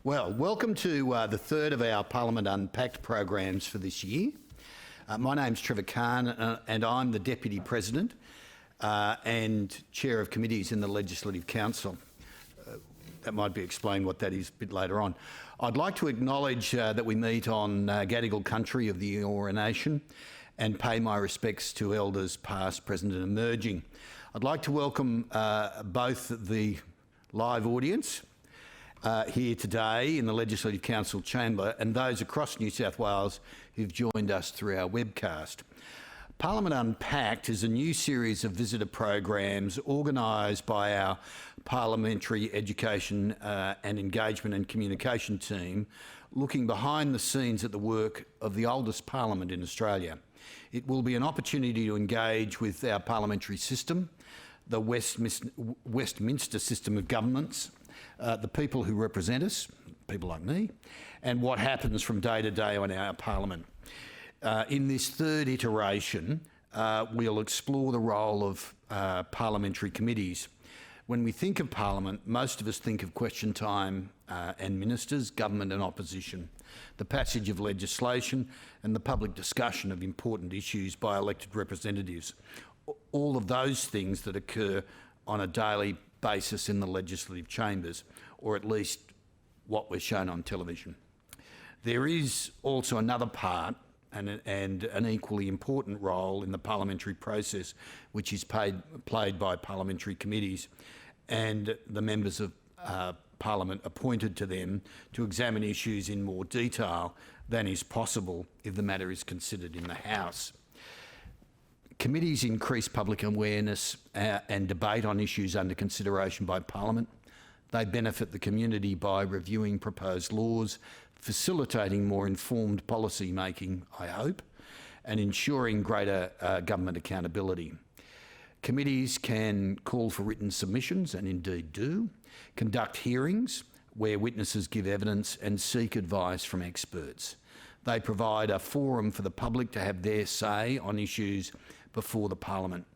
Well, welcome to the third of our Parliament Unpacked programs for this year. My name's Trevor Khan and I'm the Deputy President and Chair of Committees in the Legislative Council. That might be explained what that is a bit later on. I'd like to acknowledge that we meet on Gadigal country of the Eora Nation and pay my respects to Elders past, present and emerging. I'd like to welcome both the live audience here today in the Legislative Council chamber and those across New South Wales who've joined us through our webcast. Parliament Unpacked is a new series of visitor programs organised by our Parliamentary Education and Engagement and Communication team, looking behind the scenes at the work of the oldest parliament in Australia. It will be an opportunity to engage with our parliamentary system, the Westminster system of governments, the people who represent us, people like me, and what happens from day to day on our parliament. In this third iteration, we'll explore the role of parliamentary committees. When we think of Parliament, most of us think of question time and ministers, government and opposition, the passage of legislation and the public discussion of important issues by elected representatives. All of those things that occur on a daily basis in the legislative chambers, or at least what we're shown on television. There is also another part and an equally important role in the parliamentary process, which is played by parliamentary committees and the members of Parliament appointed to them to examine issues in more detail than is possible if the matter is considered in the House. Committees increase public awareness and debate on issues under consideration by Parliament. They benefit the community by reviewing proposed laws, facilitating more informed policy making, I hope, and ensuring greater government accountability. Committees can call for written submissions, and indeed do, conduct hearings where witnesses give evidence and seek advice from experts. They provide a forum for the public to have their say on issues before the Parliament.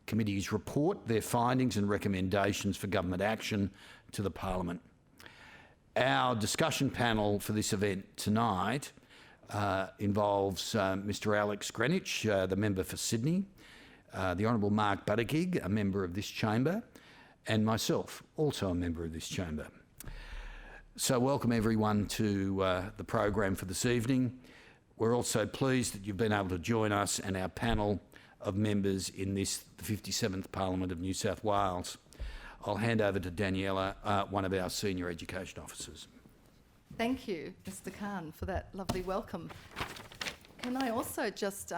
Committees report their findings and recommendations for government action to the Parliament. Our discussion panel for this event tonight involves Mr Alex Greenwich, the member for Sydney, the Honourable Mark Buttigieg, a member of this chamber, and myself, also a member of this chamber. So welcome everyone to the program for this evening. We're also pleased that you've been able to join us and our panel of members in this, the 57th Parliament of New South Wales. I'll hand over to Daniela, one of our senior education officers. Thank you, Mr Khan, for that lovely welcome. Can I also just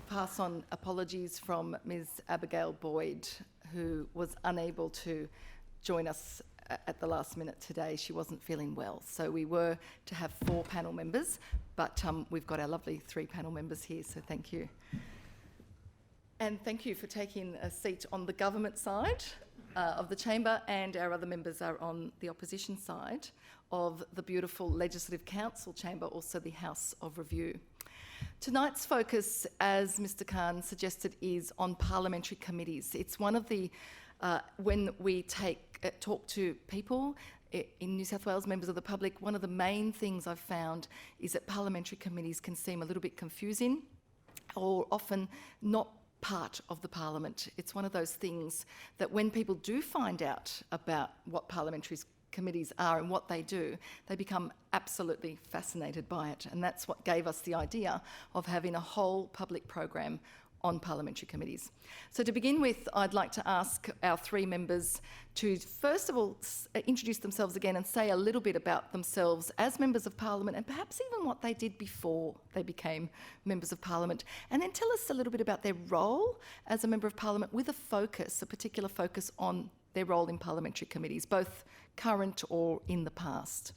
pass on apologies from Ms Abigail Boyd, who was unable to join us at the last minute today. She wasn't feeling well. So we were to have 4 panel members, but we've got our lovely 3 panel members here, so thank you. And thank you for taking a seat on the government side of the chamber, and our other members are on the opposition side of the beautiful Legislative Council chamber, also the House of Review. Tonight's focus, as Mr Khan suggested, is on parliamentary committees. It's one of the, when we talk to people in New South Wales, members of the public, one of the main things I've found is that parliamentary committees can seem a little bit confusing or often not part of the Parliament. It's one of those things that when people do find out about what parliamentary committees are and what they do, they become absolutely fascinated by it. And that's what gave us the idea of having a whole public program on parliamentary committees. So to begin with, I'd like to ask our 3 members to first of all introduce themselves again and say a little bit about themselves as members of Parliament, and perhaps even what they did before they became members of Parliament, and then tell us a little bit about their role as a member of Parliament with a focus, a particular focus on their role in parliamentary committees, both current or in the past.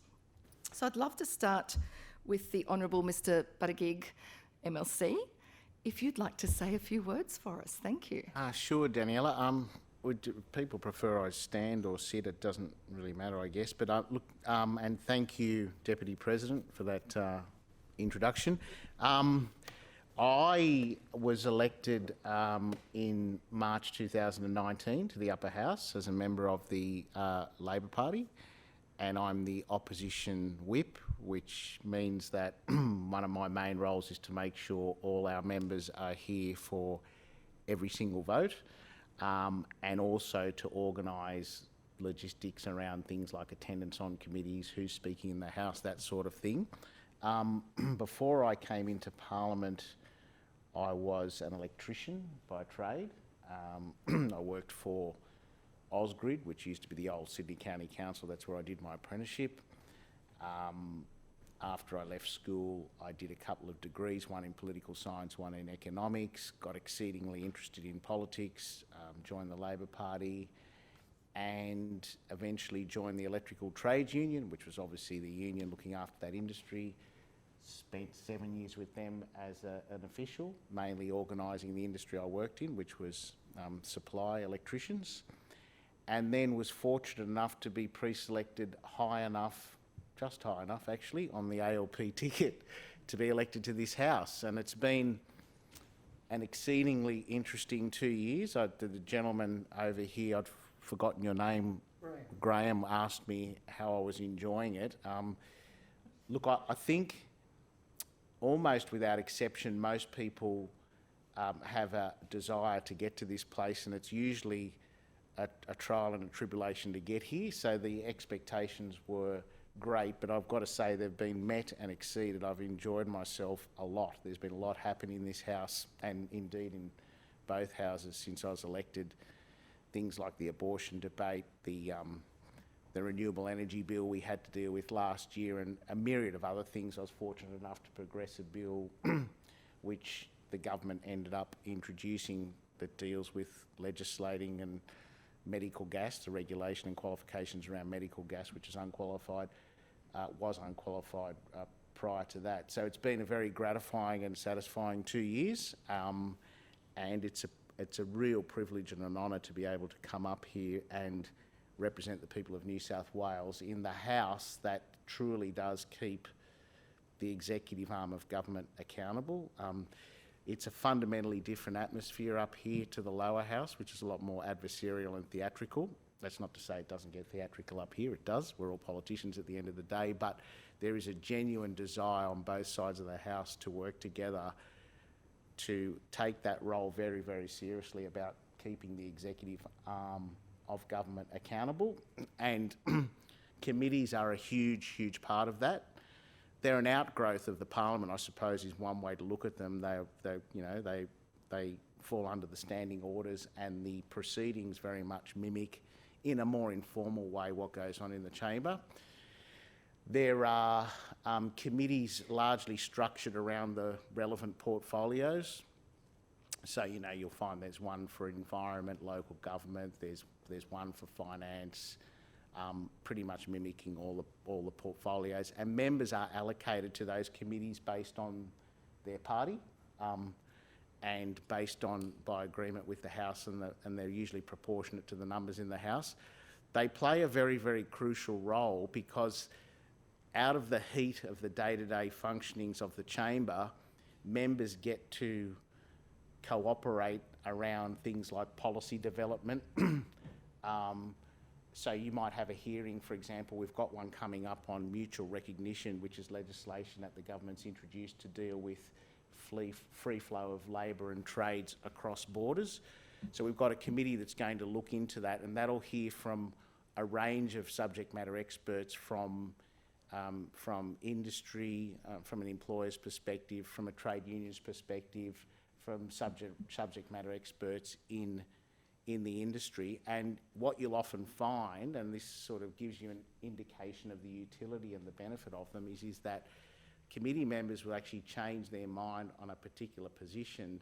So I'd love to start with the Honourable Mr Buttigieg, MLC. If you'd like to say a few words for us, thank you. Sure, Daniela. Would people prefer I stand or sit? It doesn't really matter, I guess. But look, and thank you, Deputy President, for that introduction. I was elected in March 2019 to the Upper House as a member of the Labor Party. and I'm the opposition whip, which means that one of my main roles is to make sure all our members are here for every single vote, and also to organise logistics around things like attendance on committees, who's speaking in the House, that sort of thing. Before I came into Parliament, I was an electrician by trade. I worked for Ausgrid, which used to be the old Sydney County Council. That's where I did my apprenticeship. After I left school, I did a couple of degrees, one in political science, one in economics, got exceedingly interested in politics, joined the Labor Party, and eventually joined the Electrical Trades Union, which was obviously the union looking after that industry. Spent 7 years with them as an official, mainly organising the industry I worked in, which was supply electricians, and then was fortunate enough to be pre-selected high enough, just high enough actually, on the ALP ticket to be elected to this House. And it's been an exceedingly interesting 2 years. The gentleman over here, I'd forgotten your name, Graham, asked me how I was enjoying it. Look, I think almost without exception, most people have a desire to get to this place, and it's usually a trial and a tribulation to get here. So the expectations were great, but I've got to say they've been met and exceeded. I've enjoyed myself a lot. There's been a lot happening in this House, and indeed in both houses since I was elected. Things like the abortion debate, the renewable energy bill we had to deal with last year, and a myriad of other things. I was fortunate enough to progress a bill which the government ended up introducing that deals with legislating and medical gas, the regulation and qualifications around medical gas, which is unqualified, was unqualified prior to that. So it's been a very gratifying and satisfying 2 years, and it's a real privilege and an honour to be able to come up here and represent the people of New South Wales in the House that truly does keep the executive arm of government accountable. It's a fundamentally different atmosphere up here to the lower house, which is a lot more adversarial and theatrical. That's not to say it doesn't get theatrical up here, it does. We're all politicians at the end of the day, but there is a genuine desire on both sides of the house to work together to take that role very, very seriously about keeping the executive arm of government accountable. And committees are a huge, huge part of that. They're an outgrowth of the Parliament, I suppose, is one way to look at them. They fall under the standing orders, and the proceedings very much mimic, in a more informal way, what goes on in the chamber. There are committees largely structured around the relevant portfolios. So, you'll find there's one for environment, local government, there's one for finance, pretty much mimicking all the portfolios, and members are allocated to those committees based on their party, and based on by agreement with the House, and they're usually proportionate to the numbers in the House. They play a very, very crucial role because out of the heat of the day-to-day functionings of the chamber, members get to cooperate around things like policy development. So you might have a hearing, for example, we've got one coming up on mutual recognition, which is legislation that the government's introduced to deal with free flow of labour and trades across borders. So we've got a committee that's going to look into that, and that'll hear from a range of subject matter experts from industry, from an employer's perspective, from a trade union's perspective, from subject matter experts in the industry. And what you'll often find, and this sort of gives you an indication of the utility and the benefit of them, is that committee members will actually change their mind on a particular position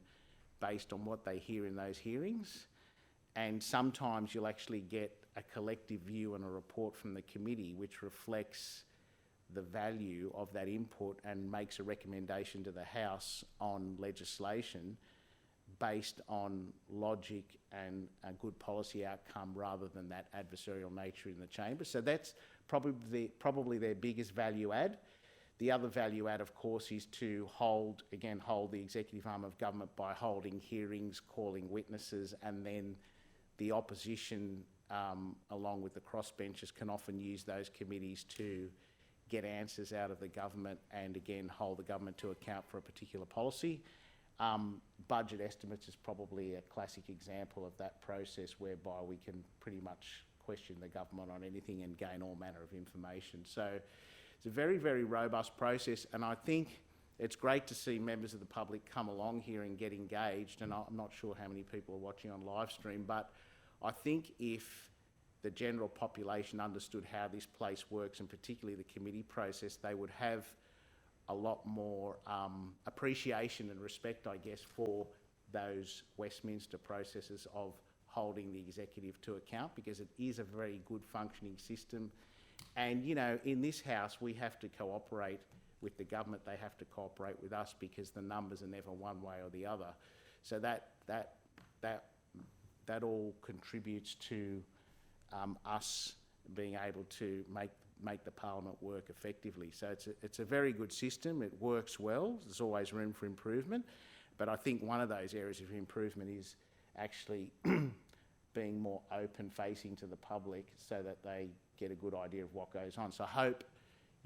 based on what they hear in those hearings. And sometimes you'll actually get a collective view and a report from the committee which reflects the value of that input and makes a recommendation to the House on legislation based on logic and a good policy outcome rather than that adversarial nature in the chamber. So that's probably their biggest value add. The other value add, of course, is to hold the executive arm of government by holding hearings, calling witnesses, and then the opposition along with the crossbenchers, can often use those committees to get answers out of the government and, again, hold the government to account for a particular policy. Budget estimates is probably a classic example of that process, whereby we can pretty much question the government on anything and gain all manner of information. So it's a very, very robust process, and I think it's great to see members of the public come along here and get engaged, and I'm not sure how many people are watching on live stream, but I think if the general population understood how this place works, and particularly the committee process, they would have a lot more appreciation and respect, I guess, for those Westminster processes of holding the executive to account, because it is a very good functioning system. And, you know, in this House, we have to cooperate with the government. They have to cooperate with us, because the numbers are never one way or the other. So that all contributes to us being able to make the Parliament work effectively. So it's a very good system. It works well. There's always room for improvement. But I think one of those areas of improvement is actually being more open-facing to the public, so that they get a good idea of what goes on. So I hope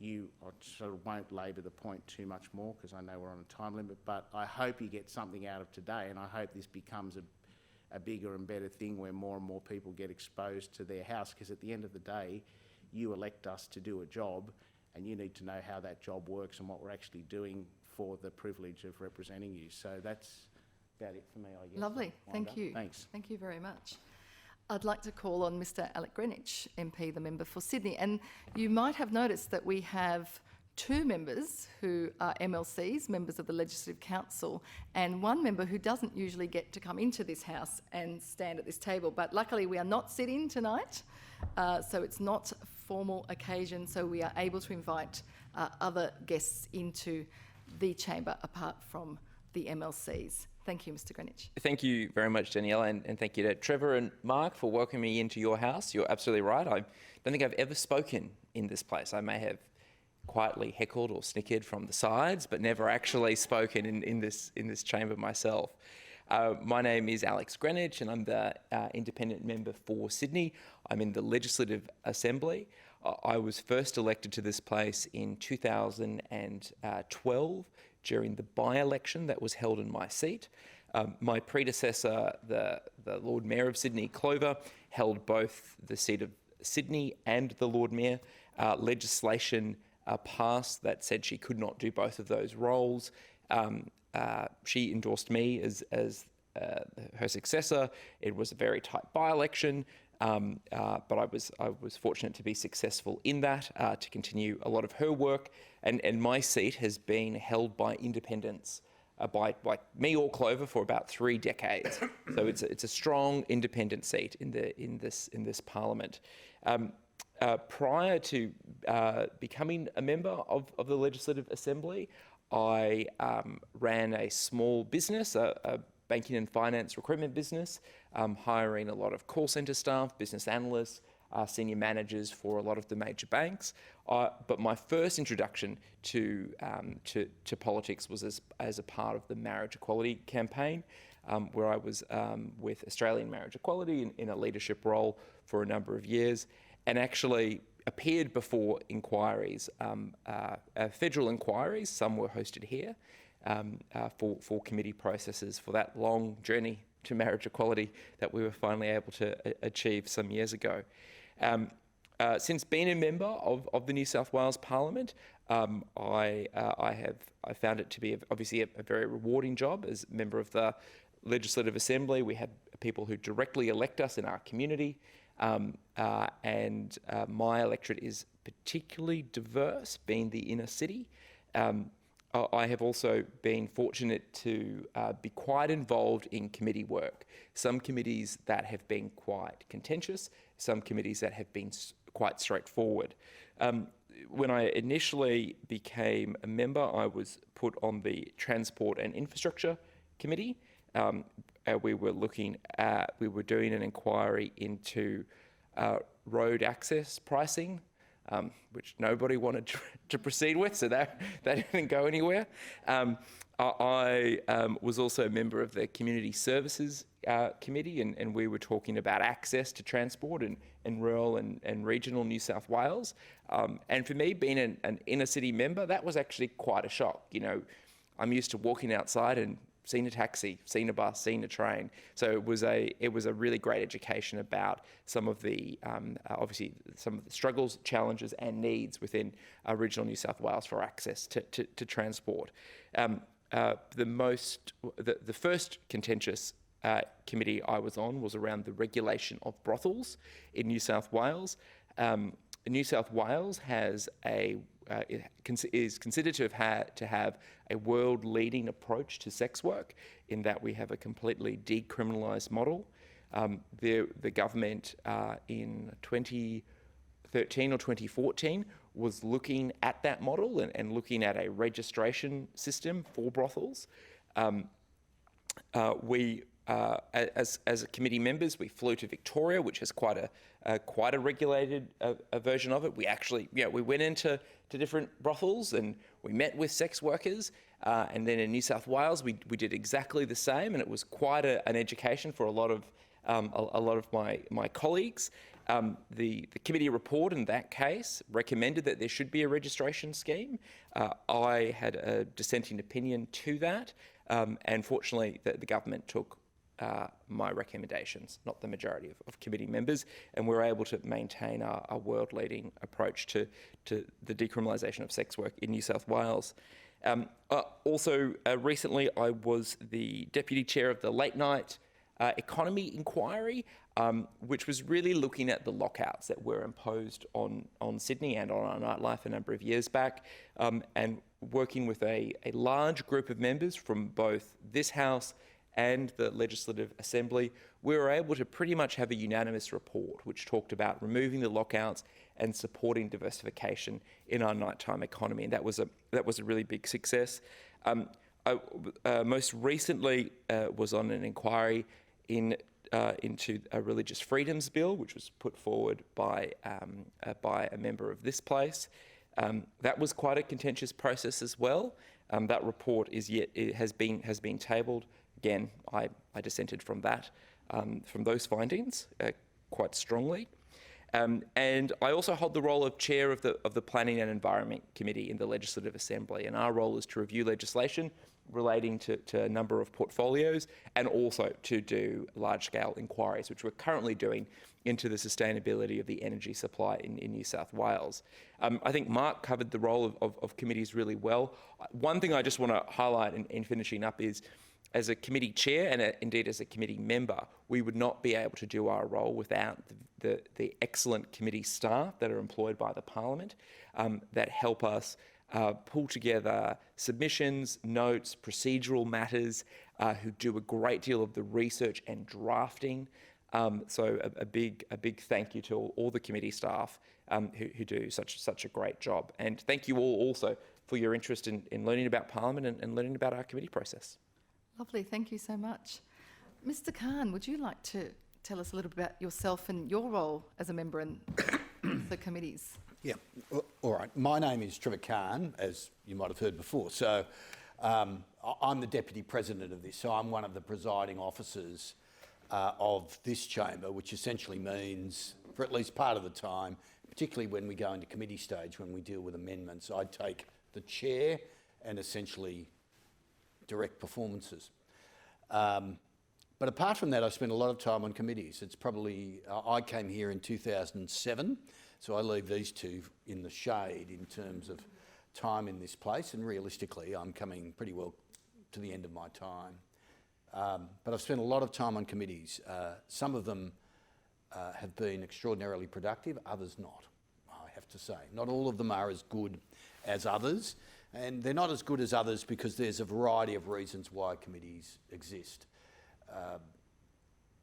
I sort of won't labour the point too much more, because I know we're on a time limit, but I hope you get something out of today, and I hope this becomes a bigger and better thing, where more and more people get exposed to their House, because at the end of the day, you elect us to do a job, and you need to know how that job works and what we're actually doing for the privilege of representing you. So that's about it for me, I guess. Lovely, thank you. Thanks. Thank you very much. I'd like to call on Mr Alec Greenwich, MP, the member for Sydney. And you might have noticed that we have two members who are MLCs, members of the Legislative Council, and one member who doesn't usually get to come into this House and stand at this table. But luckily we are not sitting tonight, so it's not a formal occasion, so we are able to invite other guests into the chamber apart from the MLCs. Thank you, Mr Greenwich. Thank you very much, Danielle, and thank you to Trevor and Mark for welcoming me into your house. You're absolutely right. I don't think I've ever spoken in this place. I may have quietly heckled or snickered from the sides, but never actually spoken in this chamber myself. My name is Alex Greenwich, and I'm the independent member for Sydney. I'm in the Legislative Assembly. I was first elected to this place in 2012 during the by-election that was held in my seat. My predecessor, the Lord Mayor of Sydney, Clover, held both the seat of Sydney and the Lord Mayor. Legislation passed that said she could not do both of those roles. She endorsed me as her successor. It was a very tight by-election, but I was fortunate to be successful in that, to continue a lot of her work, and my seat has been held by independents, by me or Clover, for about 3 decades. So it's a strong independent seat in this Parliament. Prior to becoming a member of the Legislative Assembly, I ran a small business, a banking and finance recruitment business, hiring a lot of call centre staff, business analysts, senior managers for a lot of the major banks. But my first introduction to politics was as a part of the marriage equality campaign, where I was with Australian Marriage Equality in a leadership role for a number of years, and actually appeared before inquiries, federal inquiries. Some were hosted here for committee processes for that long journey to marriage equality that we were finally able to achieve some years ago. Since being a member of the New South Wales Parliament, I found it to be obviously a very rewarding job as a member of the Legislative Assembly. We have people who directly elect us in our community. And my electorate is particularly diverse, being the inner city. I have also been fortunate to be quite involved in committee work. Some committees that have been quite contentious, some committees that have been quite straightforward. When I initially became a member, I was put on the Transport and Infrastructure Committee. We were doing an inquiry into road access pricing which nobody wanted to proceed with, so that didn't go anywhere. I was also a member of the Community Services Committee, and we were talking about access to transport in rural and regional New South Wales. And for me, being an inner city member, that was actually quite a shock. You know, I'm used to walking outside and seeing a taxi, seeing a bus, seeing a train. So it was a really great education about some of the obviously some of the struggles, challenges, and needs within regional New South Wales for access to transport. The first contentious committee I was on was around the regulation of brothels in New South Wales. New South Wales has is considered to have a world-leading approach to sex work, in that we have a completely decriminalised model. The government in 2013 or 2014 was looking at that model and looking at a registration system for brothels. As committee members, we flew to Victoria, which has quite a regulated version of it. We went into different brothels and we met with sex workers. And then in New South Wales, we did exactly the same, and it was quite an education for a lot of my colleagues. The committee report in that case recommended that there should be a registration scheme. I had a dissenting opinion to that, and fortunately the government took my recommendations, not the majority of committee members, and we were able to maintain a world-leading approach to the decriminalisation of sex work in New South Wales. Recently I was the deputy chair of the late night economy inquiry, which was really looking at the lockouts that were imposed on Sydney and on our nightlife a number of years back, and working with a large group of members from both this House and the Legislative Assembly. We were able to pretty much have a unanimous report which talked about removing the lockouts and supporting diversification in our nighttime economy, and that was a really big success. I most recently was on an inquiry into a religious freedoms bill, which was put forward by a member of this place. That was quite a contentious process as well. That report has been tabled. Again, I dissented from that, from those findings quite strongly. And I also hold the role of chair of the Planning and Environment Committee in the Legislative Assembly, and our role is to review legislation relating to a number of portfolios, and also to do large-scale inquiries, which we're currently doing into the sustainability of the energy supply in New South Wales. I think Mark covered the role of committees really well. One thing I just want to highlight in finishing up is, as a committee chair and indeed as a committee member, we would not be able to do our role without the excellent committee staff that are employed by the Parliament, that help us pull together submissions, notes, procedural matters, who do a great deal of the research and drafting. So a big thank you to all the committee staff who do such a great job. And thank you all also for your interest in learning about Parliament and learning about our committee process. Lovely, thank you so much. Mr. Khan, would you like to tell us a little bit about yourself and your role as a member in the committees? Yeah, all right. My name is Trevor Khan, as you might have heard before. So I'm the Deputy President of this, so I'm one of the presiding officers of this chamber, which essentially means, for at least part of the time, particularly when we go into committee stage, when we deal with amendments, I take the chair and essentially direct performances. But apart from that, I spent a lot of time on committees. It's probably, I came here in 2007, so I leave these two in the shade in terms of time in this place, and realistically, I'm coming pretty well to the end of my time. But I've spent a lot of time on committees. Some of them have been extraordinarily productive, others not, I have to say. Not all of them are as good as others, and they're not as good as others because there's a variety of reasons why committees exist.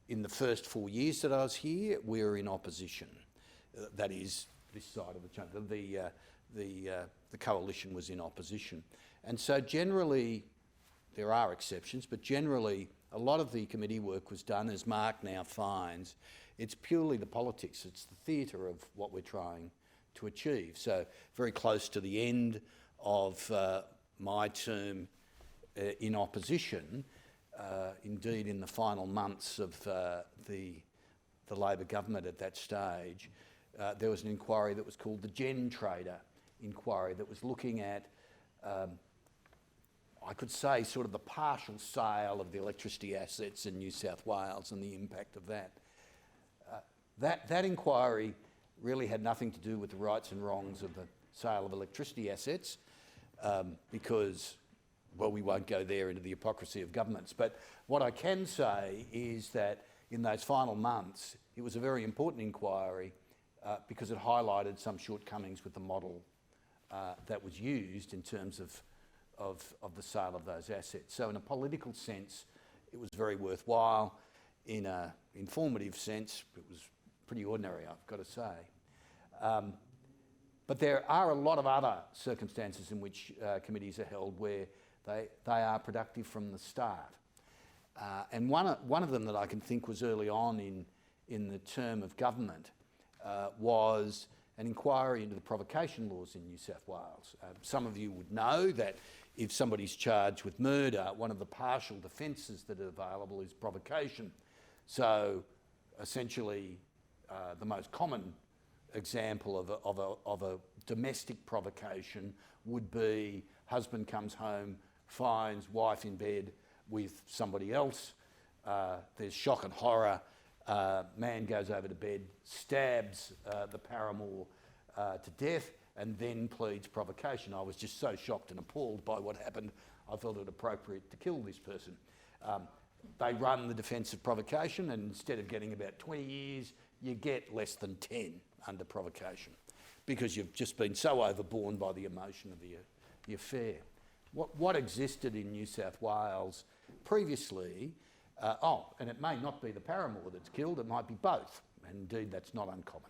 In the first 4 years that I was here, we were in opposition. That is, this side of the chamber, the coalition was in opposition. And so generally, there are exceptions, but generally a lot of the committee work was done, as Mark now finds. It's purely the politics, it's the theatre of what we're trying to achieve. So very close to the end of my term in opposition, indeed in the final months of the Labor government at that stage, there was an inquiry that was called the Gen Trader inquiry that was looking at, I could say, sort of the partial sale of the electricity assets in New South Wales and the impact of that. That inquiry really had nothing to do with the rights and wrongs of the sale of electricity assets because, well, we won't go there into the hypocrisy of governments. But what I can say is that in those final months, it was a very important inquiry because it highlighted some shortcomings with the model that was used in terms of the sale of those assets. So in a political sense, it was very worthwhile. In an informative sense, it was pretty ordinary, I've got to say. But there are a lot of other circumstances in which committees are held where they are productive from the start. And one of them that I can think was early on in the term of government was an inquiry into the provocation laws in New South Wales. Some of you would know that if somebody's charged with murder, one of the partial defences that are available is provocation. So essentially, the most common example of a domestic provocation would be husband comes home, finds wife in bed with somebody else, there's shock and horror, man goes over to bed, stabs the paramour to death, and then pleads provocation. I was just so shocked and appalled by what happened, I felt it appropriate to kill this person. They run the defence of provocation, and instead of getting about 20 years, you get less than 10 under provocation because you've just been so overborne by the emotion of the affair. What existed in New South Wales previously, and it may not be the paramour that's killed, it might be both, and indeed that's not uncommon.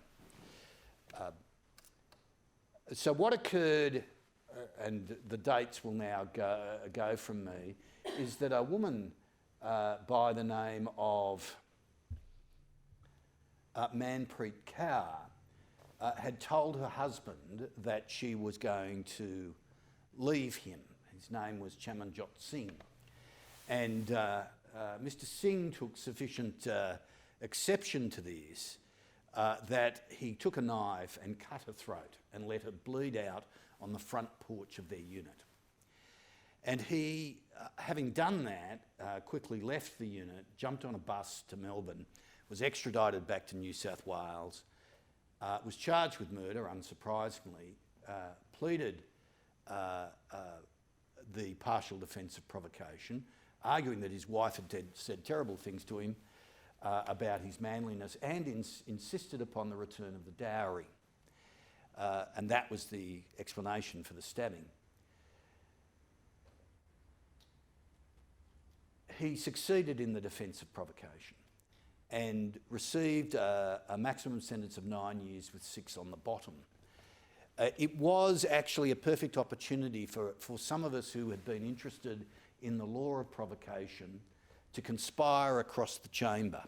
So what occurred, and the dates will now go from me, is that a woman by the name of Manpreet Kaur had told her husband that she was going to leave him. His name was Chamanjot Singh. And Mr Singh took sufficient exception to this that he took a knife and cut her throat and let her bleed out on the front porch of their unit. And he, having done that, quickly left the unit, jumped on a bus to Melbourne, was extradited back to New South Wales, was charged with murder, unsurprisingly, pleaded the partial defence of provocation, arguing that his wife had said terrible things to him about his manliness and insisted upon the return of the dowry. And that was the explanation for the stabbing. He succeeded in the defence of provocation and received a maximum sentence of 9 years with 6 on the bottom. It was actually a perfect opportunity for some of us who had been interested in the law of provocation to conspire across the chamber.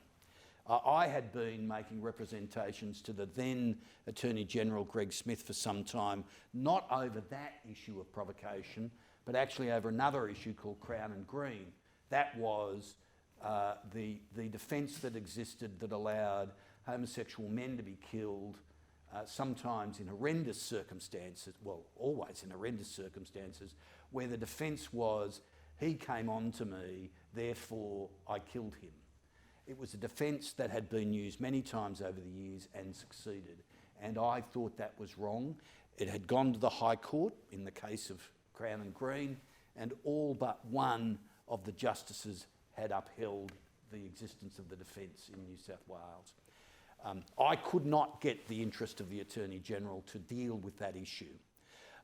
I had been making representations to the then Attorney General Greg Smith for some time, not over that issue of provocation, but actually over another issue called Crown and Green. That was the defence that existed that allowed homosexual men to be killed, sometimes in horrendous circumstances, well, always in horrendous circumstances, where the defence was, he came on to me, therefore I killed him. It was a defence that had been used many times over the years and succeeded. And I thought that was wrong. It had gone to the High Court in the case of Crown and Green, and all but one of the justices had upheld the existence of the defence in New South Wales. I could not get the interest of the Attorney General to deal with that issue.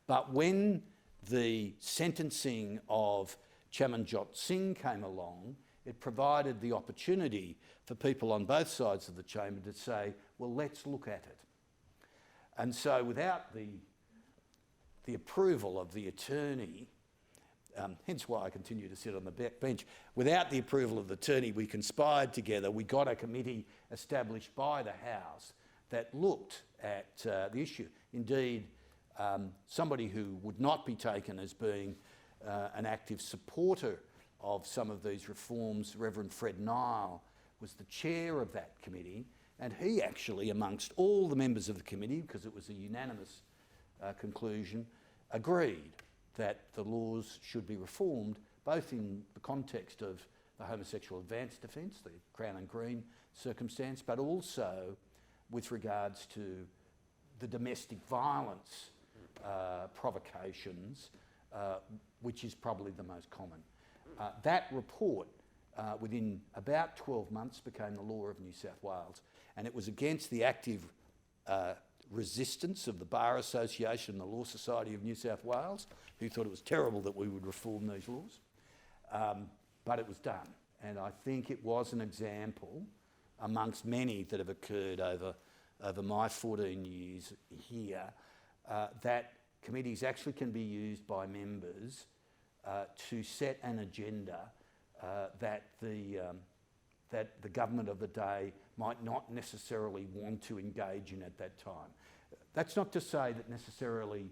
But when the sentencing of Chamanjot Singh came along, it provided the opportunity for people on both sides of the chamber to say, well, let's look at it. And so without the approval of the attorney, hence why I continue to sit on the back bench, without the approval of the attorney, we conspired together, we got a committee established by the House that looked at the issue. Indeed, somebody who would not be taken as being an active supporter of some of these reforms, Reverend Fred Nile, was the chair of that committee, and he actually, amongst all the members of the committee, because it was a unanimous conclusion, agreed that the laws should be reformed, both in the context of the homosexual advance defence, the Crown and Green circumstance, but also with regards to the domestic violence provocations, which is probably the most common. That report, within about 12 months, became the law of New South Wales, and it was against the active resistance of the Bar Association and the Law Society of New South Wales, who thought it was terrible that we would reform these laws. But it was done, and I think it was an example, amongst many that have occurred over my 14 years here, that committees actually can be used by members to set an agenda that the government of the day might not necessarily want to engage in at that time. That's not to say that necessarily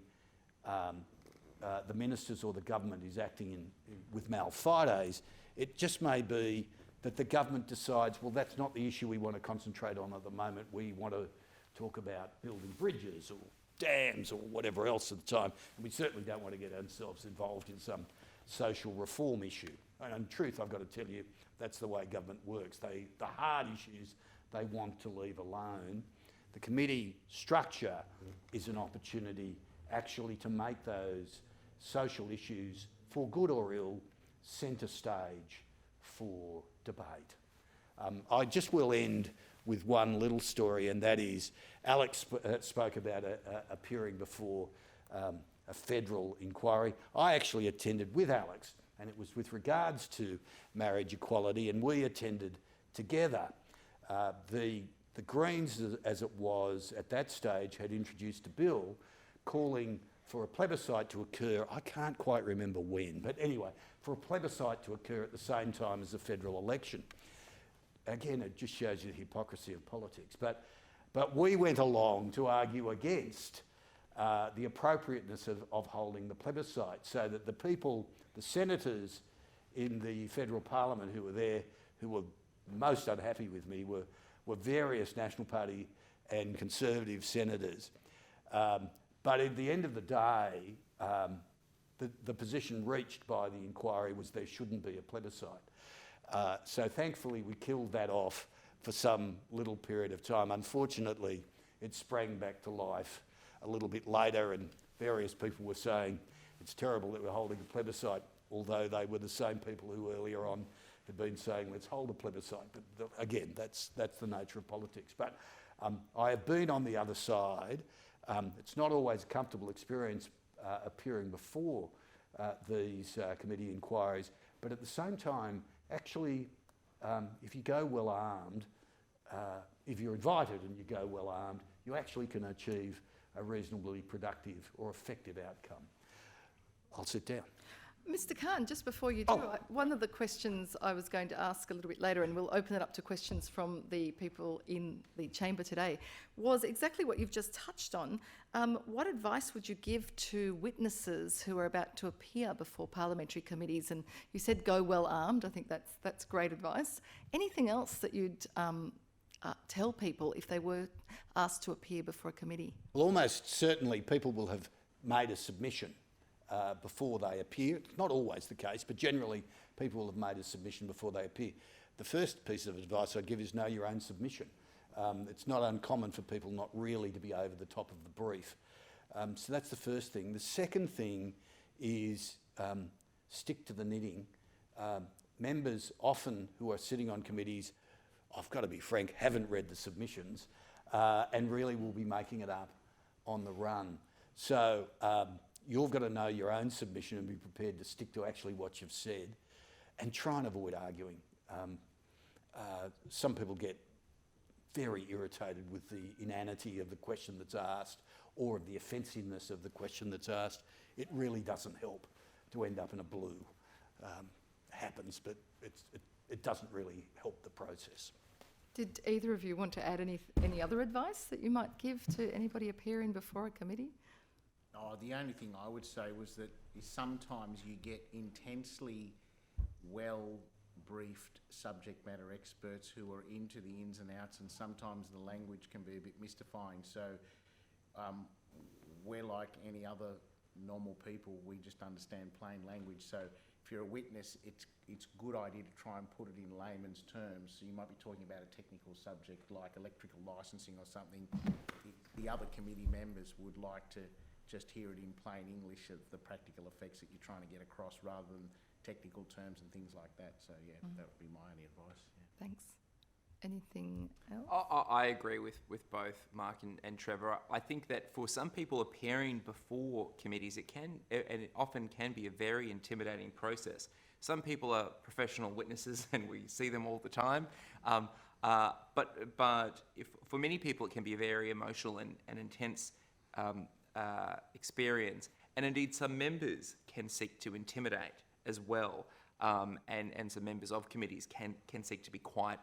the ministers or the government is acting with malfides. It just may be that the government decides, well, that's not the issue we want to concentrate on at the moment. We want to talk about building bridges or dams or whatever else at the time. And we certainly don't want to get ourselves involved in some social reform issue. And in truth, I've got to tell you, that's the way government works. The hard issues they want to leave alone. The committee structure is an opportunity actually to make those social issues, for good or ill, centre stage for debate. I just will end with one little story, and that is Alex spoke about appearing before a federal inquiry. I actually attended with Alex, and it was with regards to marriage equality, and we attended together. The Greens, as it was at that stage, had introduced a bill calling for a plebiscite to occur. I can't quite remember when, but anyway, for a plebiscite to occur at the same time as the federal election. Again, it just shows you the hypocrisy of politics. But we went along to argue against the appropriateness of holding the plebiscite, so that the people, the senators in the federal parliament who were there, who were most unhappy with me, were various National Party and Conservative senators. But at the end of the day, the position reached by the inquiry was there shouldn't be a plebiscite. So thankfully we killed that off for some little period of time. Unfortunately, it sprang back to life a little bit later, and various people were saying it's terrible that we're holding a plebiscite, although they were the same people who earlier on had been saying let's hold a plebiscite. But again, that's the nature of politics. But I have been on the other side. It's not always a comfortable experience appearing before these committee inquiries, but at the same time, actually, if you go well armed, if you're invited and you go well armed, you actually can achieve a reasonably productive or effective outcome. I'll sit down. Mr. Khan, just before you do, one of the questions I was going to ask a little bit later, and we'll open it up to questions from the people in the chamber today, was exactly what you've just touched on. What advice would you give to witnesses who are about to appear before parliamentary committees? And you said go well armed. I think that's great advice. Anything else that you'd tell people if they were asked to appear before a committee? Well, almost certainly people will have made a submission before they appear. It's not always the case, but generally people will have made a submission before they appear. The first piece of advice I'd give is know your own submission. It's not uncommon for people not really to be over the top of the brief. So that's the first thing. The second thing is stick to the knitting. Members often who are sitting on committees, I've got to be frank, haven't read the submissions and really will be making it up on the run. So you've got to know your own submission and be prepared to stick to actually what you've said, and try and avoid arguing. Some people get very irritated with the inanity of the question that's asked or of the offensiveness of the question that's asked. It really doesn't help to end up in a blue. Happens, but it doesn't really help the process. Did either of you want to add any other advice that you might give to anybody appearing before a committee? Oh, the only thing I would say was that sometimes you get intensely well-briefed subject matter experts who are into the ins and outs, and sometimes the language can be a bit mystifying. So we're like any other normal people, we just understand plain language. So if you're a witness, it's a good idea to try and put it in layman's terms. So you might be talking about a technical subject like electrical licensing or something. The other committee members would like to just hear it in plain English of the practical effects that you're trying to get across rather than technical terms and things like that. So yeah, that would be my only advice. Yeah. Thanks. Anything else? I agree with both Mark and Trevor. I think that for some people appearing before committees, it often can be a very intimidating process. Some people are professional witnesses and we see them all the time. But for many people, it can be a very emotional and intense experience, and indeed some members can seek to intimidate as well, and some members of committees can seek to be quite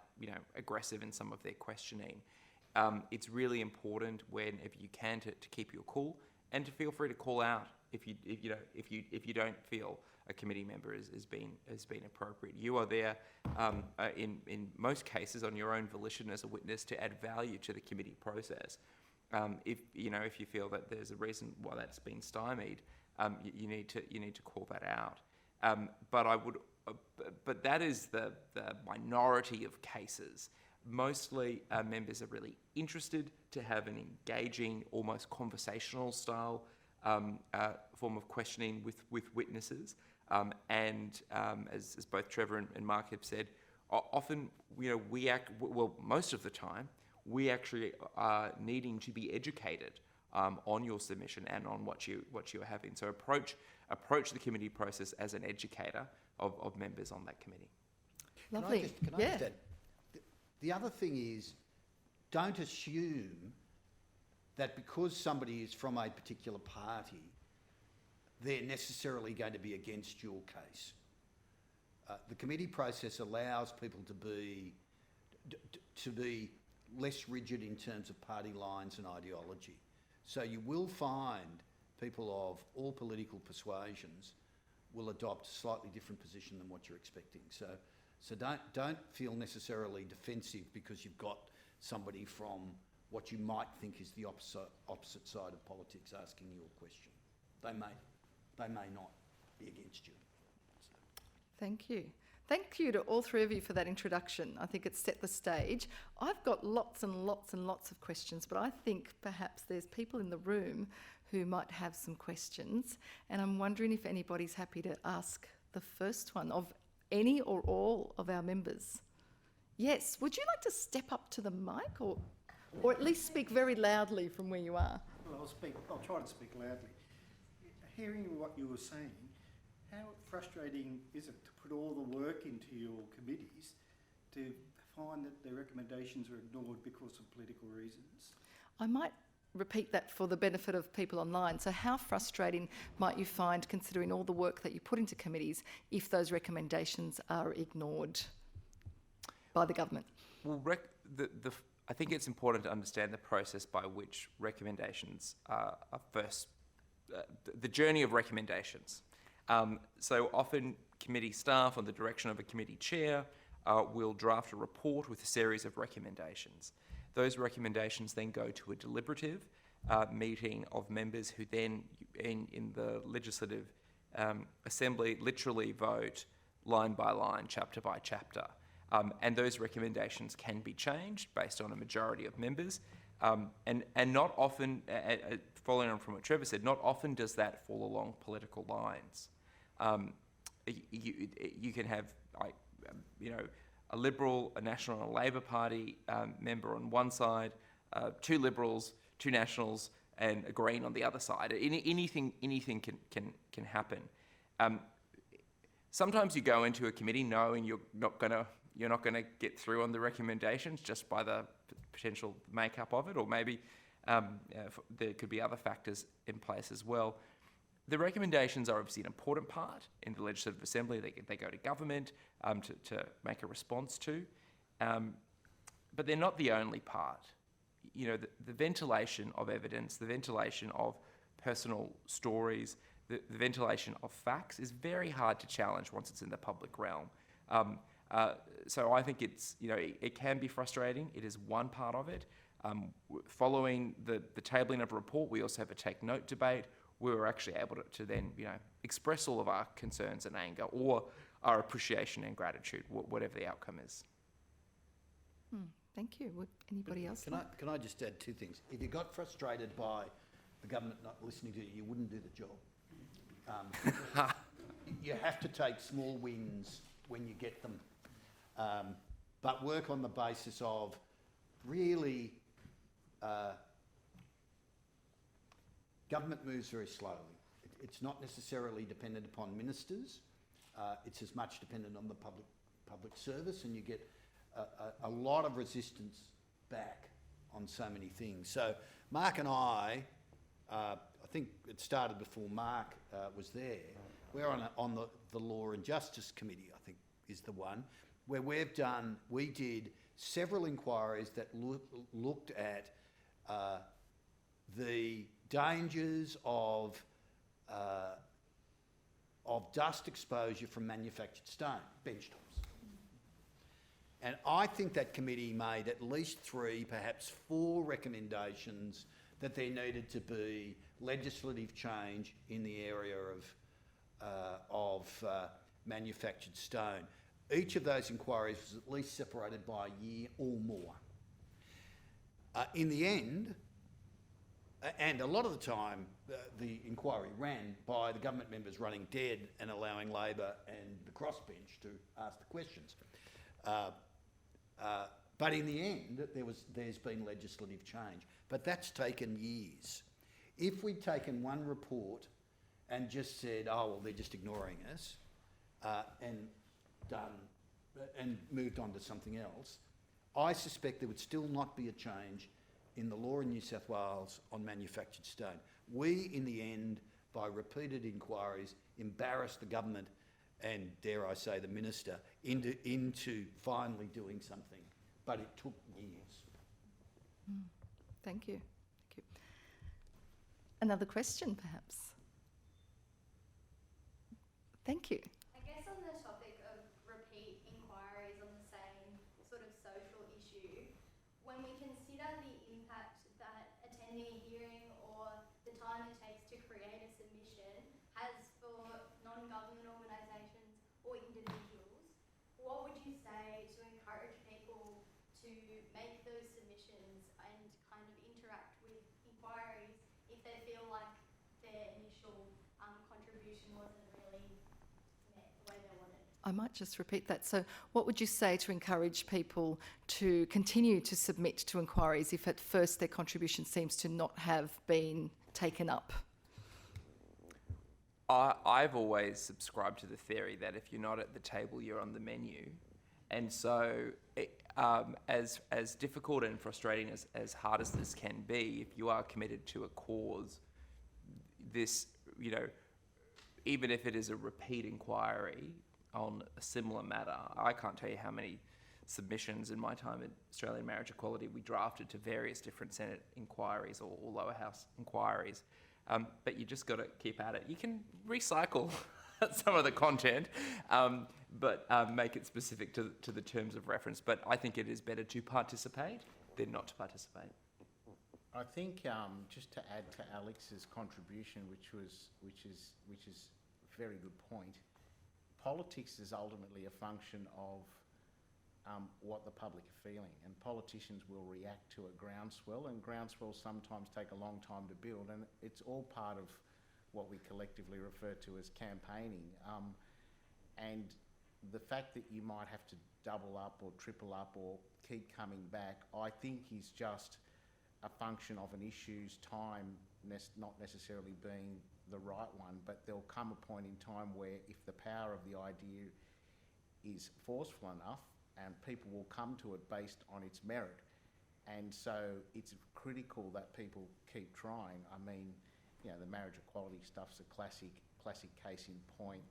aggressive in some of their questioning. It's really important if you can to keep your cool and to feel free to call out if you don't feel a committee member has been appropriate. You are there in most cases on your own volition as a witness to add value to the committee process. If you feel that there's a reason why that's been stymied, you need to call that out. But that is the minority of cases. Mostly members are really interested to have an engaging, almost conversational style form of questioning with witnesses. As both Trevor and Mark have said, often most of the time, we actually are needing to be educated on your submission and on what you're having. So approach the committee process as an educator of members on that committee. Lovely. Can I just add? The other thing is, don't assume that because somebody is from a particular party, they're necessarily going to be against your case. The committee process allows people to be less rigid in terms of party lines and ideology. So you will find people of all political persuasions will adopt a slightly different position than what you're expecting. So don't feel necessarily defensive because you've got somebody from what you might think is the opposite side of politics asking you a question. They may not be against you. Thank you. Thank you to all three of you for that introduction. I think it's set the stage. I've got lots and lots and lots of questions, but I think perhaps there's people in the room who might have some questions, and I'm wondering if anybody's happy to ask the first one of any or all of our members. Yes, would you like to step up to the mic or at least speak very loudly from where you are? Well, I'll try to speak loudly. Hearing what you were saying, how frustrating is it to put all the work into your committees to find that the recommendations are ignored because of political reasons? I might repeat that for the benefit of people online. So how frustrating might you find, considering all the work that you put into committees, if those recommendations are ignored by the government? Well, I think it's important to understand the process by which recommendations are first, the journey of recommendations. So often committee staff, on the direction of a committee chair, will draft a report with a series of recommendations. Those recommendations then go to a deliberative meeting of members who then, in the legislative assembly, literally vote line by line, chapter by chapter. And those recommendations can be changed based on a majority of members. And not often, following on from what Trevor said, not often does that fall along political lines. You can have, a Liberal, a National and a Labor Party member on one side, two Liberals, two Nationals, and a Green on the other side. Anything can happen. Sometimes you go into a committee knowing you're not gonna get through on the recommendations just by the potential makeup of it, or maybe there could be other factors in place as well. The recommendations are obviously an important part in the Legislative Assembly. They go to government to make a response to. but they're not the only part. You know, the ventilation of evidence, the ventilation of personal stories, the ventilation of facts is very hard to challenge once it's in the public realm. So I think it's, you know, it can be frustrating. It is one part of it. Following the tabling of a report, we also have a take note debate. We were actually able to then, you know, express all of our concerns and anger or our appreciation and gratitude, whatever the outcome is. Thank you. Would anybody else? Can I just add two things? If you got frustrated by the government not listening to you, you wouldn't do the job. You have to take small wins when you get them, but work on the basis of really government moves very slowly. It's not necessarily dependent upon ministers. It's as much dependent on the public service, and you get a lot of resistance back on so many things. So Mark and I think it started before Mark was there. We're on the Law and Justice Committee, I think is the one, where we did several inquiries that looked at the dangers of dust exposure from manufactured stone, bench tops. And I think that committee made at least 3, perhaps 4 recommendations that there needed to be legislative change in the area of manufactured stone. Each of those inquiries was at least separated by a year or more. In the end, and a lot of the time, the inquiry ran by the government members running dead and allowing Labor and the crossbench to ask the questions. But in the end, there's been legislative change. But that's taken years. If we'd taken one report and just said, oh, well, they're just ignoring us, and moved on to something else, I suspect there would still not be a change in the law in New South Wales on manufactured stone. We, in the end, by repeated inquiries, embarrassed the government and, dare I say, the minister into finally doing something. But it took years. Thank you. Thank you. Another question, perhaps? Thank you. I guess on the topic of repeat inquiries on the same sort of social issue, when we consider the impact that attending a hearing or the time it takes to create a submission has for non-government organisations or individuals, what would you say to encourage people to make those submissions and kind of interact with inquiries if they feel like their initial contribution wasn't really met the way they wanted? I might just repeat that. So what would you say to encourage people to continue to submit to inquiries if at first their contribution seems to not have been taken up? I've always subscribed to the theory that if you're not at the table, you're on the menu. And so as difficult and frustrating as hard as this can be, if you are committed to a cause, this, you know, even if it is a repeat inquiry on a similar matter, I can't tell you how many submissions in my time at Australian Marriage Equality we drafted to various different Senate inquiries or lower house inquiries. But you just got to keep at it. You can recycle some of the content, but make it specific to the terms of reference. But I think it is better to participate than not to participate. I think just to add to Alex's contribution, which is a very good point, politics is ultimately a function of what the public are feeling, and politicians will react to a groundswell, and groundswells sometimes take a long time to build, and it's all part of what we collectively refer to as campaigning. And the fact that you might have to double up or triple up or keep coming back, I think is just a function of an issue's time not necessarily being the right one, but there'll come a point in time where if the power of the idea is forceful enough, and people will come to it based on its merit. And so it's critical that people keep trying. I mean, you know, the marriage equality stuff's a classic case in point.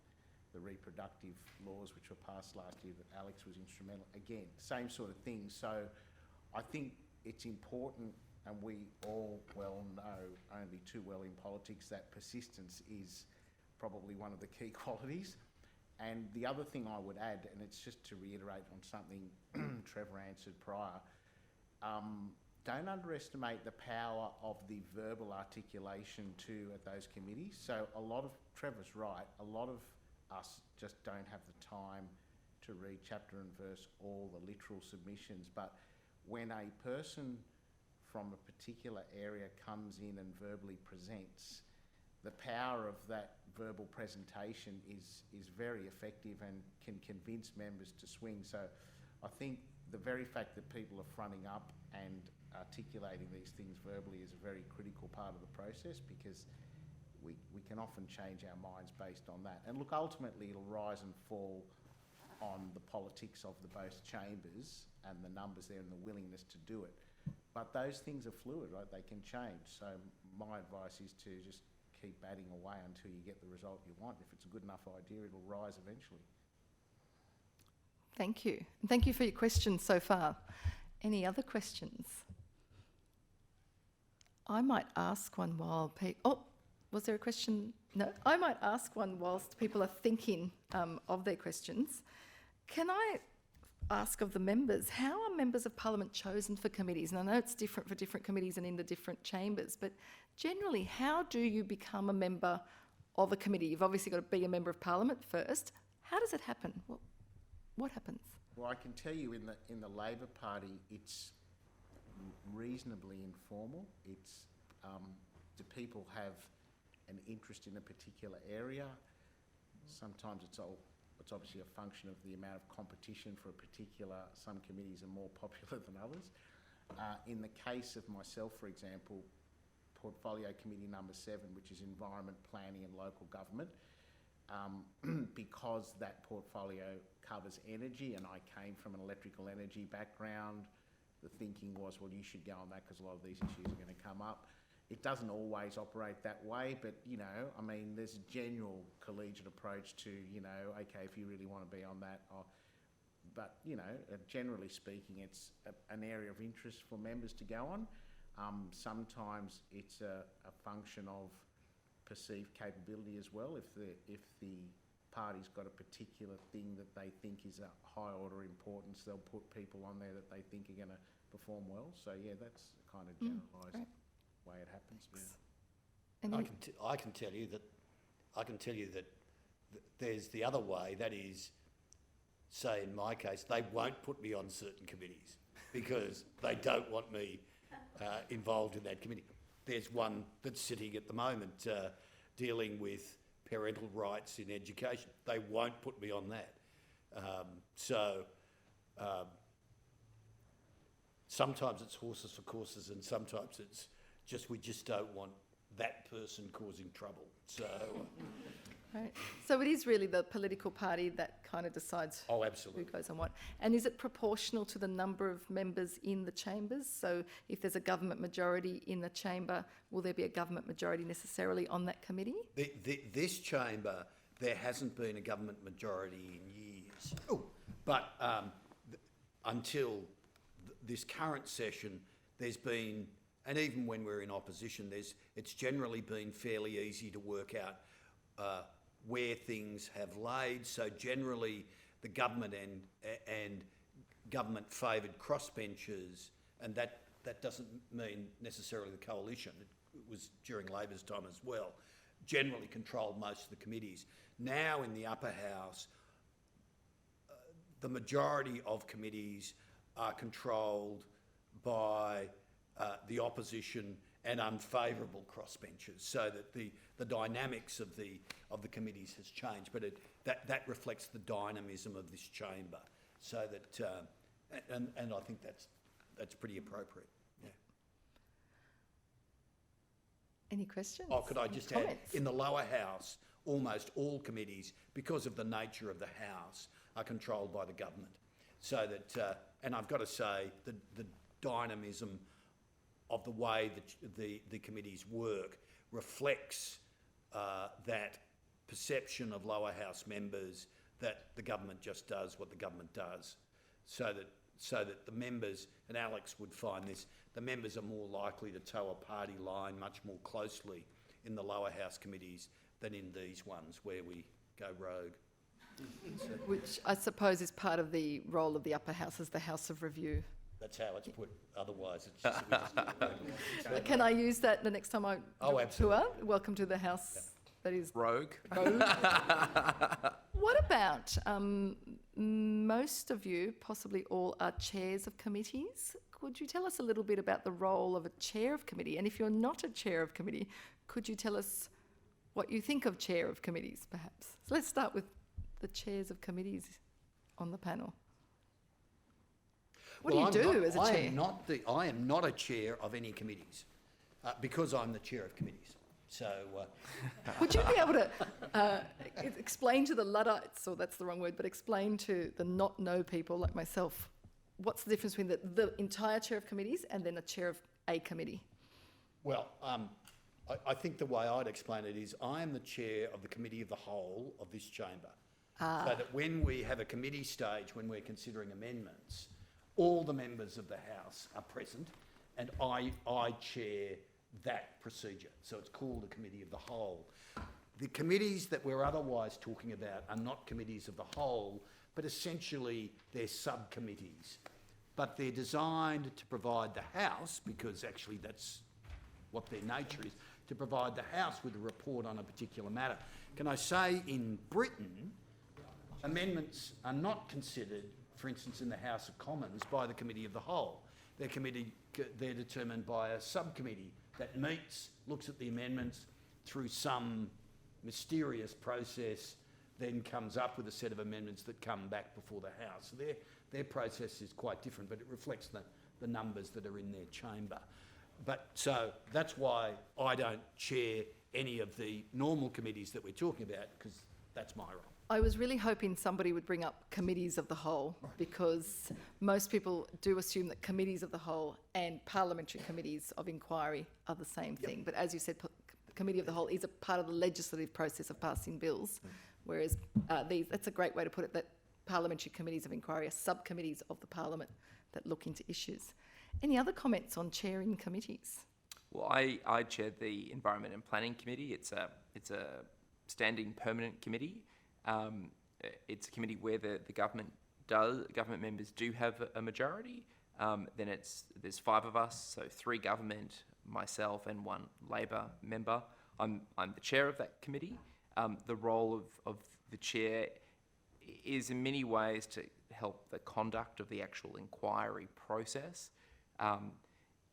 The reproductive laws which were passed last year that Alex was instrumental, again, same sort of thing. So I think it's important, and we all well know only too well in politics, that persistence is probably one of the key qualities. And the other thing I would add, and it's just to reiterate on something Trevor answered prior, don't underestimate the power of the verbal articulation too at those committees. So Trevor's right, a lot of us just don't have the time to read chapter and verse all the literal submissions, but when a person from a particular area comes in and verbally presents, the power of that verbal presentation is very effective and can convince members to swing. So I think the very fact that people are fronting up and articulating these things verbally is a very critical part of the process, because we can often change our minds based on that. And look, ultimately it'll rise and fall on the politics of the both chambers and the numbers there and the willingness to do it. But those things are fluid, right? They can change. So my advice is to just keep batting away until you get the result you want. If it's a good enough idea, it'll rise eventually. Thank you. And thank you for your questions so far. Any other questions? I might ask one while was there a question? No, I might ask one whilst people are thinking of their questions. Can I ask of the members, how are members of Parliament chosen for committees? And I know it's different for different committees and in the different chambers, but generally, how do you become a member of a committee? You've obviously got to be a member of Parliament first. How does it happen? What happens? Well, I can tell you in the Labor Party, it's reasonably informal. It's do people have an interest in a particular area? Sometimes it's obviously a function of the amount of competition for a particular. Some committees are more popular than others. In the case of myself, for example, Portfolio Committee number 7, which is Environment, Planning and Local Government, because that portfolio covers energy and I came from an electrical energy background, the thinking was, well, you should go on that because a lot of these issues are going to come up. It doesn't always operate that way, but, you know, I mean, there's a general collegiate approach to, you know, okay, if you really want to be on that. But, you know, generally speaking, it's an area of interest for members to go on. Sometimes it's a function of perceived capability as well. If the party's got a particular thing that they think is a high order importance, they'll put people on there that they think are going to perform well. So yeah, that's kind of generalised way it happens. Yeah. I can tell you that there's the other way. That is, say in my case, they won't put me on certain committees because they don't want me involved in that committee. There's one that's sitting at the moment dealing with parental rights in education. They won't put me on that. Sometimes it's horses for courses, and sometimes it's just we just don't want that person causing trouble. So. Right. So it is really the political party that kind of decides Oh, absolutely. who goes on what. And is it proportional to the number of members in the chambers? So if there's a government majority in the chamber, will there be a government majority necessarily on that committee? This chamber, there hasn't been a government majority in years. But until this current session, there's been, and even when we're in opposition, it's generally been fairly easy to work out where things have laid. So generally the government and government favoured crossbenchers, and that doesn't mean necessarily the coalition, it was during Labor's time as well, generally controlled most of the committees. Now in the upper house, the majority of committees are controlled by the opposition and unfavourable crossbenchers, so that the dynamics of the committees has changed, but that reflects the dynamism of this chamber. So that and I think that's pretty appropriate. Yeah. Any questions? Oh, could I just add? Comments? In the lower house, almost all committees, because of the nature of the house, are controlled by the government. So that, and I've got to say, the dynamism of the way that the committees work reflects that perception of lower house members that the government just does what the government does. So that so that the members, and Alex would find this, the members are more likely to toe a party line much more closely in the lower house committees than in these ones where we go rogue. Which I suppose is part of the role of the upper house as the house of review. That's how it's put. Otherwise, it's just... we just Can I use that the next time I Oh, absolutely. tour? Welcome to the house that is Rogue. rogue. What about most of you, possibly all, are chairs of committees? Could you tell us a little bit about the role of a chair of committee? And if you're not a chair of committee, could you tell us what you think of chair of committees, perhaps? So let's start with the chairs of committees on the panel. What do you do as a chair? I am not a chair of any committees because I'm the chair of committees. So Would you be able to explain to the Luddites, or that's the wrong word, but explain to the not know people like myself, what's the difference between the entire chair of committees and then a chair of a committee? well, I think the way I'd explain it is I am the chair of the committee of the whole of this chamber. So that when we have a committee stage, when we're considering amendments, all the members of the House are present and I chair that procedure. So it's called a committee of the whole. The committees that we're otherwise talking about are not committees of the whole, but essentially they're subcommittees. But they're designed to provide the House, because actually that's what their nature is, to provide the House with a report on a particular matter. Can I say in Britain, amendments are not considered, for instance, in the House of Commons by the Committee of the Whole. They're determined by a subcommittee that meets, looks at the amendments through some mysterious process, then comes up with a set of amendments that come back before the House. So their process is quite different, but it reflects the numbers that are in their chamber. But so that's why I don't chair any of the normal committees that we're talking about, because that's my role. I was really hoping somebody would bring up committees of the whole, because most people do assume that committees of the whole and parliamentary committees of inquiry are the same thing. But as you said, committee of the whole is a part of the legislative process of passing bills, whereas that's a great way to put it, that parliamentary committees of inquiry are subcommittees of the parliament that look into issues. Any other comments on chairing committees? Well, I chair the Environment and Planning Committee. It's a standing permanent committee. It's a committee where the government members do have a majority. Then there's 5 of us, so 3 government, myself, and 1 Labor member. I'm the chair of that committee. The role of the chair is in many ways to help the conduct of the actual inquiry process.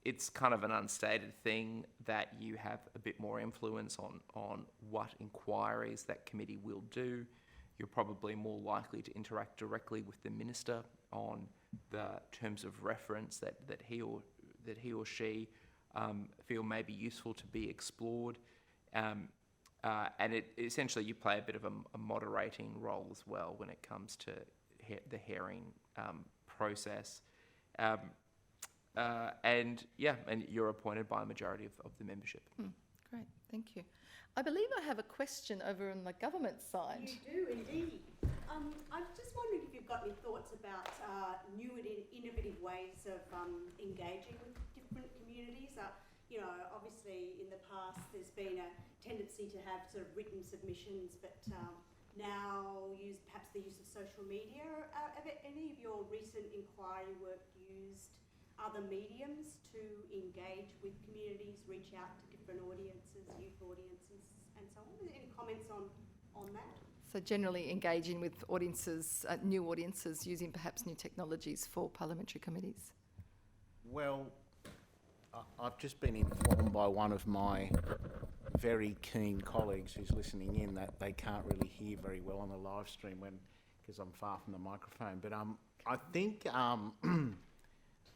It's kind of an unstated thing that you have a bit more influence on what inquiries that committee will do. You're probably more likely to interact directly with the minister on the terms of reference that he or she feel may be useful to be explored. And essentially you play a bit of a moderating role as well when it comes to the hearing process. And you're appointed by a majority of the membership. Great, thank you. I believe I have a question over on the government side. You do indeed. I was just wondering if you've got any thoughts about new and innovative ways of engaging with different communities. Obviously in the past there's been a tendency to have sort of written submissions, but now perhaps the use of social media. Have any of your recent inquiry work used other mediums to engage with communities, reach out to different audiences, youth audiences and so on? Any comments on that? So generally engaging with audiences, new audiences, using perhaps new technologies for parliamentary committees. Well, I've just been informed by one of my very keen colleagues who's listening in that they can't really hear very well on the live stream because I'm far from the microphone. But I think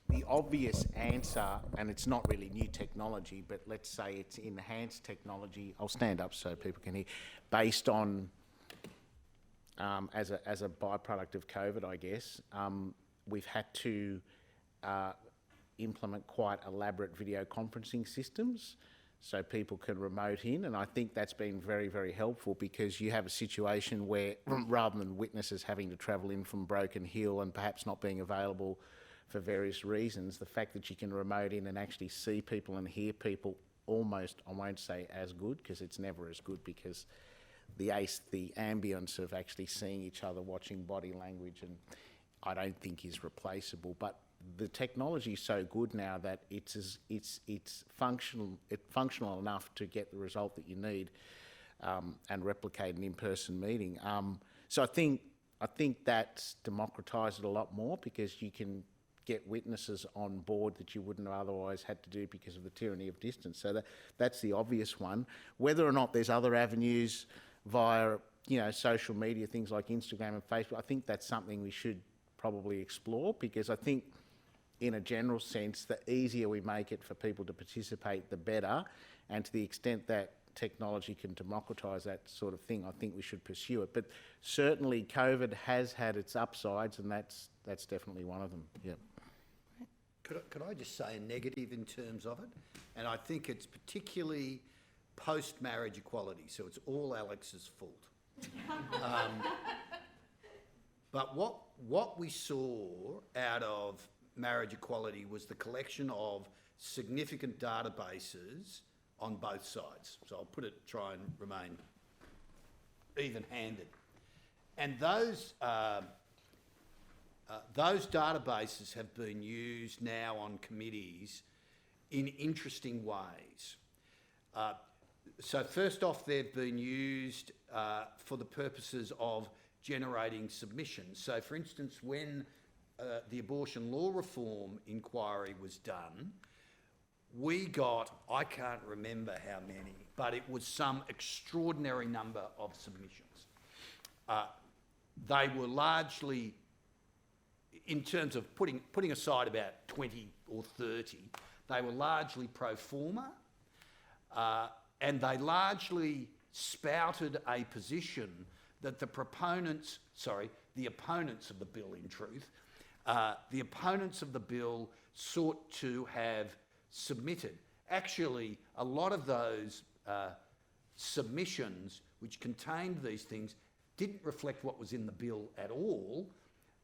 the obvious answer, and it's not really new technology, but let's say it's enhanced technology. I'll stand up so people can hear. Based on, as a byproduct of COVID, I guess, we've had to implement quite elaborate video conferencing systems. so people can remote in, and I think that's been very, very helpful, because you have a situation where rather than witnesses having to travel in from Broken Hill and perhaps not being available for various reasons, the fact that you can remote in and actually see people and hear people almost, I won't say as good, because it's never as good, because the ambience of actually seeing each other, watching body language, and I don't think is replaceable. But the technology is so good now that it's functional enough to get the result that you need, and replicate an in-person meeting. So I think that's democratised it a lot more, because you can get witnesses on board that you wouldn't have otherwise had to do because of the tyranny of distance. So that's the obvious one. Whether or not there's other avenues via, social media, things like Instagram and Facebook, I think that's something we should probably explore, because I think in a general sense, the easier we make it for people to participate, the better. And to the extent that technology can democratise that sort of thing, I think we should pursue it. But certainly COVID has had its upsides, and that's definitely one of them. Yep. Could I just say a negative in terms of it? And I think it's particularly post-marriage equality, so it's all Alex's fault. But what we saw out of marriage equality was the collection of significant databases on both sides. So I'll try and remain even-handed. And those databases have been used now on committees in interesting ways. So first off, they've been used for the purposes of generating submissions. So for instance, when the abortion law reform inquiry was done, we got, I can't remember how many, but it was some extraordinary number of submissions. They were largely, in terms of putting aside about 20 or 30, they were largely pro forma, and they largely spouted a position that the opponents of the bill, in truth, the opponents of the bill sought to have submitted. Actually, a lot of those submissions which contained these things didn't reflect what was in the bill at all,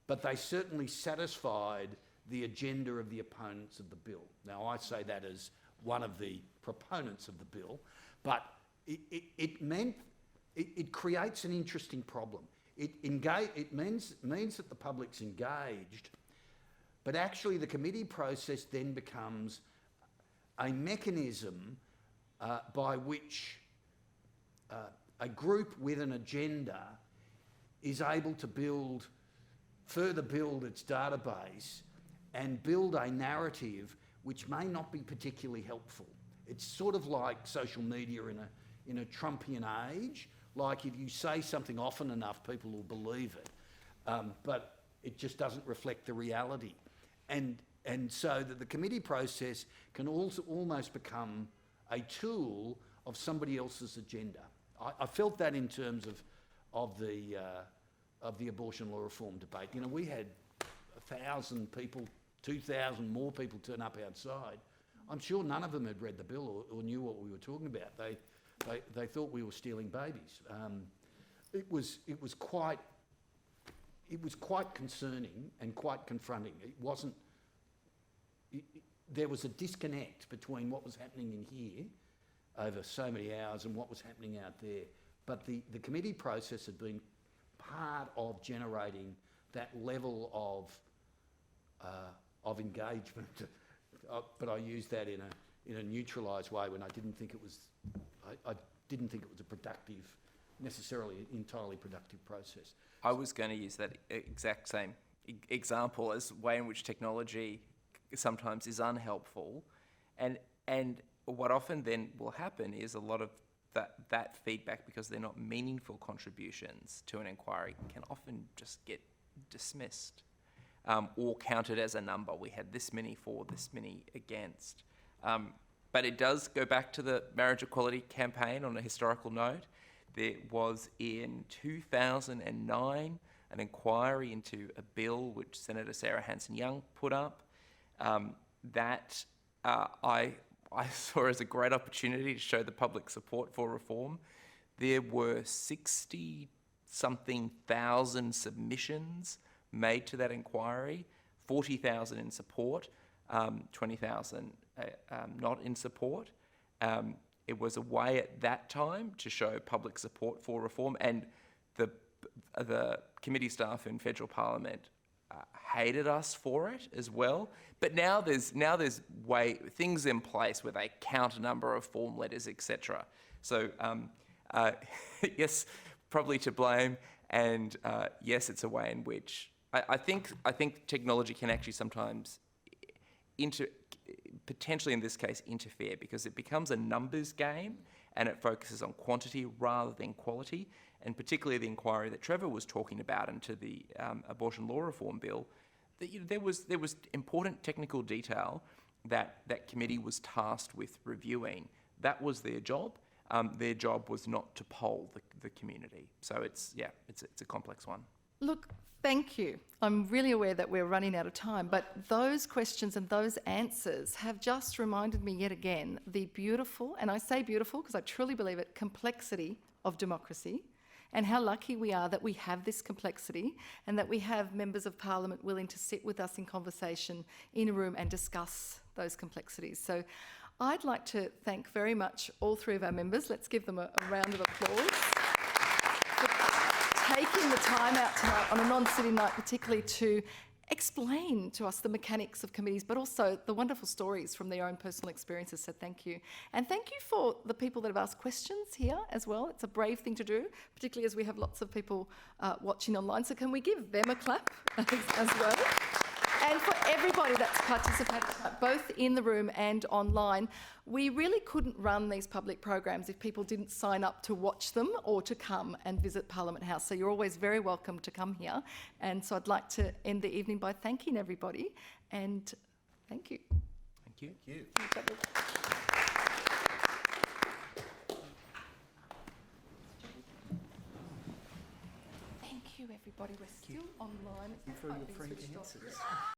but they certainly satisfied the agenda of the opponents of the bill. Now, I say that as one of the proponents of the bill, but it creates an interesting problem. It means that the public's engaged, but actually the committee process then becomes a mechanism by which a group with an agenda is able to further build its database and build a narrative which may not be particularly helpful. It's sort of like social media in a Trumpian age. Like if you say something often enough, people will believe it, but it just doesn't reflect the reality. And so that the committee process can also almost become a tool of somebody else's agenda. I felt that in terms of the abortion law reform debate. We had 1,000 people, 2,000 more people turn up outside. I'm sure none of them had read the bill or knew what we were talking about. They thought we were stealing babies. It was quite concerning and quite confronting. There was a disconnect between what was happening in here over so many hours and what was happening out there. But the committee process had been part of generating that level of engagement. But I used that in a neutralised way when I didn't think it was a productive, necessarily entirely productive process. I was going to use that exact same example as way in which technology sometimes is unhelpful, and what often then will happen is a lot of that feedback, because they're not meaningful contributions to an inquiry, can often just get dismissed or counted as a number. We had this many for, this many against. But it does go back to the marriage equality campaign on a historical note. There was in 2009 an inquiry into a bill which Senator Sarah Hanson-Young put up that I I saw as a great opportunity to show the public support for reform. There were 60-something thousand submissions made to that inquiry, 40,000 in support, 20,000 not in support. It was a way at that time to show public support for reform, and the committee staff in federal parliament hated us for it as well. But now there's things in place where they count a number of form letters, etc. So yes, probably to blame, and yes, it's a way in which I think technology can actually sometimes potentially in this case interfere, because it becomes a numbers game and it focuses on quantity rather than quality. And particularly the inquiry that Trevor was talking about into the abortion law reform bill, there was important technical detail that committee was tasked with reviewing. That was their job. Their job was not to poll the community. So it's a complex one. Look, thank you. I'm really aware that we're running out of time, but those questions and those answers have just reminded me yet again the beautiful, and I say beautiful because I truly believe it, complexity of democracy, and how lucky we are that we have this complexity and that we have members of parliament willing to sit with us in conversation in a room and discuss those complexities. So I'd like to thank very much all three of our members. Let's give them a round of applause for taking the time out tonight on a non-sitting night, particularly to explain to us the mechanics of committees, but also the wonderful stories from their own personal experiences. So thank you. And thank you for the people that have asked questions here as well. It's a brave thing to do, particularly as we have lots of people watching online. So can we give them a clap as well? And for everybody that's participated, both in the room and online, we really couldn't run these public programs if people didn't sign up to watch them or to come and visit Parliament House. So you're always very welcome to come here. And so I'd like to end the evening by thanking everybody, and thank you. Thank you. Thank you. Thank you, everybody. We're still online. It's not quite been switched off.